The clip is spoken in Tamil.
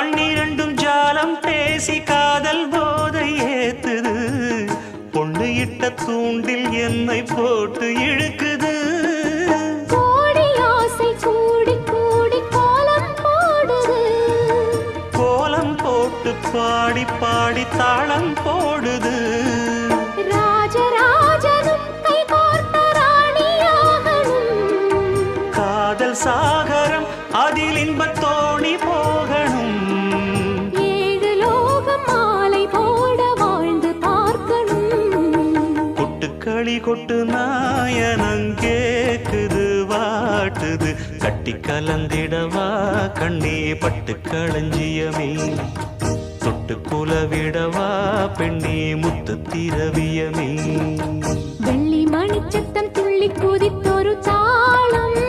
கண்ணீரண்டும் ஜாலம் பேசி காதல் போதை ஏத்துது பொண்ணு இட்ட தூண்டில் என்னை போட்டு இழுக்குது கோடி ஆசை கூடி கூடி கோலம் போடுது கோலம் போட்டு பாடி பாடி தாளம் போடுது ராஜராஜனும் கை கோர்த்த ராணியாகணும் காதல் சாகரம் அதில் இன்பத் தோணி போகணும் ஏழு லோகம் மாலை போட வாழ்ந்து பார்க்கணும் கொட்டுக்களி கொட்டு நாயனங் கேக்குது வாட்டுது கட்டி கலந்திடவா கண்ணே பட்டு களஞ்சியமே தொட்டு குலவிடவா பெண்ணே முத்து திரவியமே வெள்ளி மணிச்சத்தம் துள்ளி குதித்தொரு தாளம்